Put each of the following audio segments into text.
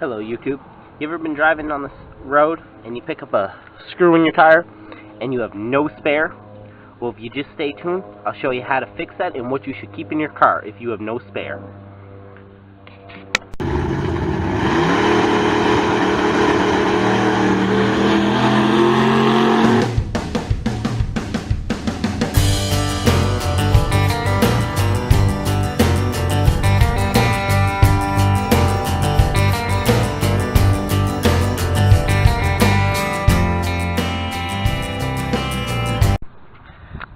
Hello YouTube. You ever been driving on this road and you pick up a screw in your tire and you have no spare? Well, if you just stay tuned, I'll show you how to fix that and what you should keep in your car if you have no spare.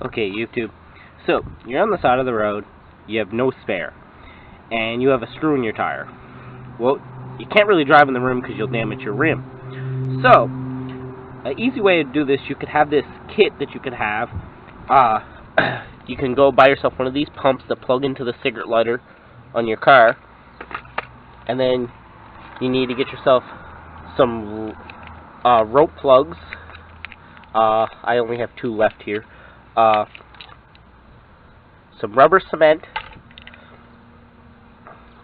Okay, YouTube. So, you're on the side of the road, you have no spare, and you have a screw in your tire. Well, you can't really drive in the rim because you'll damage your rim. So, an easy way to do this, you could have this kit that you could have. You can go buy yourself one of these pumps that plug into the cigarette lighter on your car, and then you need to get yourself some rope plugs. I only have 2 left here. Some rubber cement,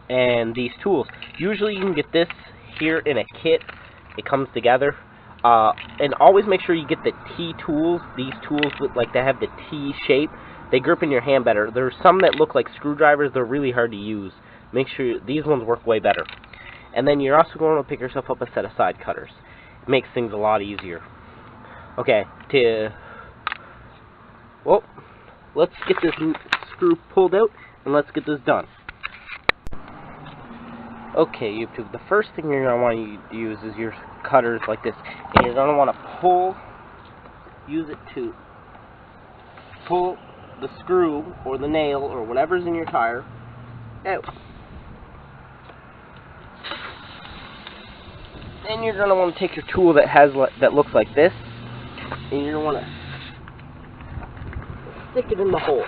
and these tools. Usually you can get this here in a kit. It comes together. And always make sure you get the T tools. These tools like they have the T shape. They grip in your hand better. There's some that look like screwdrivers. They're really hard to use. Make sure these ones work way better. And then you're also going to pick yourself up a set of side cutters. It makes things a lot easier. Okay, well, let's get this screw pulled out and let's get this done. Okay, YouTube, the first thing you're going to want to use is your cutters like this. And you're going to want to use it to pull the screw or the nail or whatever's in your tire out. Then you're going to want to take your tool that looks like this, and you're going to want to stick it in the hole.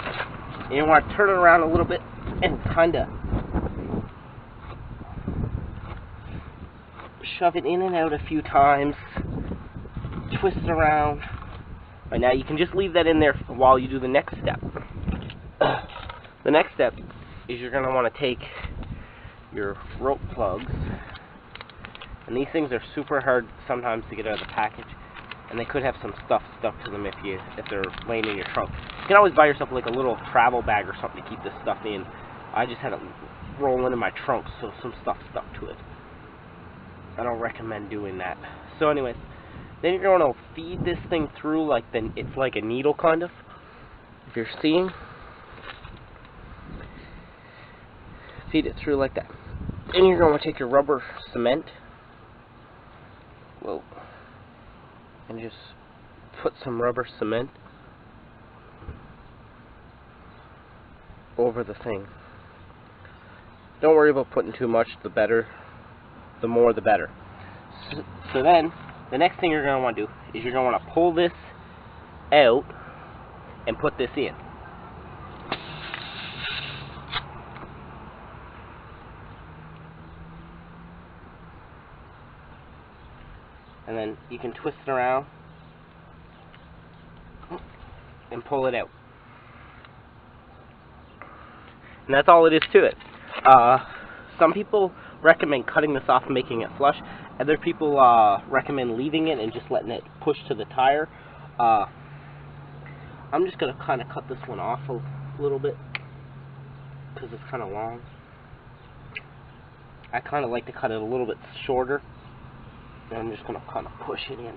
And you want to turn it around a little bit and kind of shove it in and out a few times. Twist it around. Right, now you can just leave that in there while you do the next step. The next step is you're going to want to take your rope plugs. And these things are super hard sometimes to get out of the package. And they could have some stuff stuck to them if they're laying in your trunk. You can always buy yourself like a little travel bag or something to keep this stuff in. I just had it rolling in my trunk, so some stuff stuck to it. I don't recommend doing that. So anyways, then you're going to feed this thing through like it's like a needle kind of. If you're seeing, feed it through like that. Then you're going to take your rubber cement. Whoa. And just put some rubber cement over the thing. Don't worry about putting too much, the better. The more the better. So then, the next thing you're going to want to do is you're going to want to pull this out and put this in. And then you can twist it around and pull it out. And that's all it is to it. Some people recommend cutting this off and making it flush. Other people recommend leaving it and just letting it push to the tire. I'm just going to kind of cut this one off a little bit because it's kind of long. I kind of like to cut it a little bit shorter. And I'm just going to kind of push it in.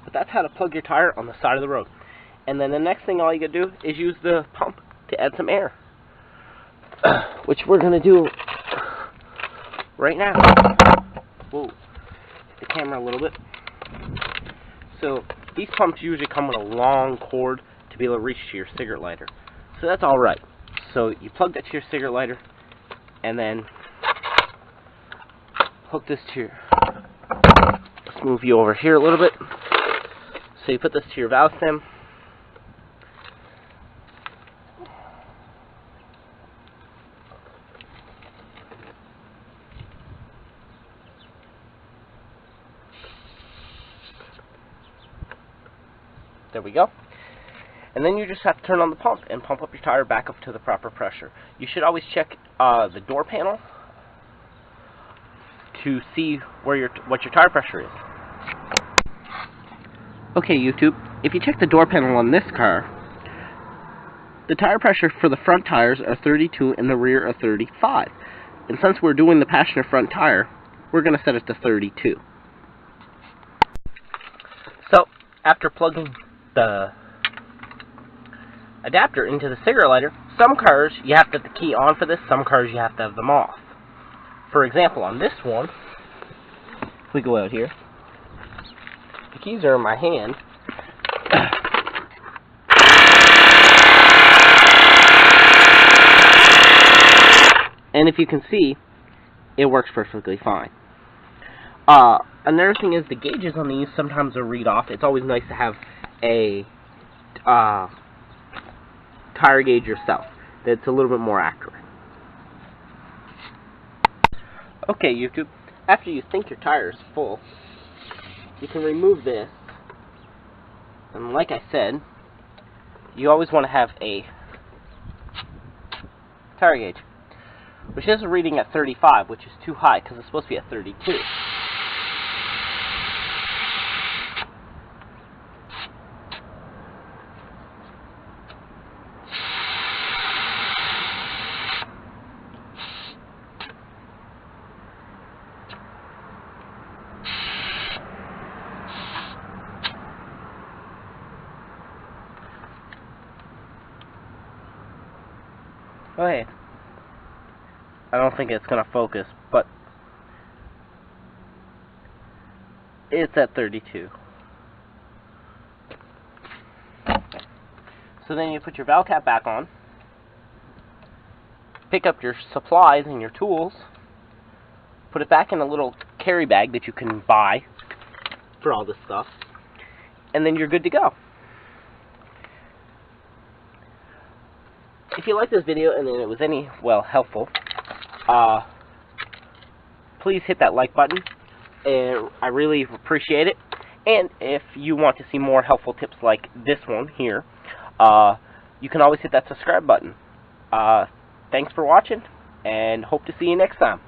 But that's how to plug your tire on the side of the road. And then the next thing all you got to do is use the pump to add some air. Which we're going to do right now. Whoa. Hit the camera a little bit. So these pumps usually come with a long cord to be able to reach to your cigarette lighter. So that's alright. So you plug that to your cigarette lighter and then hook this to your, let's move you over here a little bit. So you put this to your valve stem. There we go. And then you just have to turn on the pump and pump up your tire back up to the proper pressure. You should always check the door panel to see where what your tire pressure is. Okay, YouTube, if you check the door panel on this car, the tire pressure for the front tires are 32 and the rear are 35. And since we're doing the passenger front tire, we're going to set it to 32. So, after plugging the adapter into the cigarette lighter, some cars you have to have the key on for this, some cars you have to have them off. For example, on this one, if we go out here, the keys are in my hand. And if you can see, it works perfectly fine. Another thing is the gauges on these sometimes are read off. It's always nice to have a tire gauge yourself that's a little bit more accurate. Okay, YouTube, after you think your tire is full, you can remove this, and like I said, you always want to have a tire gauge, which is a reading at 35, which is too high because it's supposed to be at 32. Okay. I don't think it's going to focus, but it's at 32. So then you put your valve cap back on, pick up your supplies and your tools, put it back in a little carry bag that you can buy for all this stuff, and then you're good to go. If you liked this video and it was any, well, helpful, please hit that like button, and I really appreciate it. And if you want to see more helpful tips like this one here, you can always hit that subscribe button. Thanks for watching, and hope to see you next time.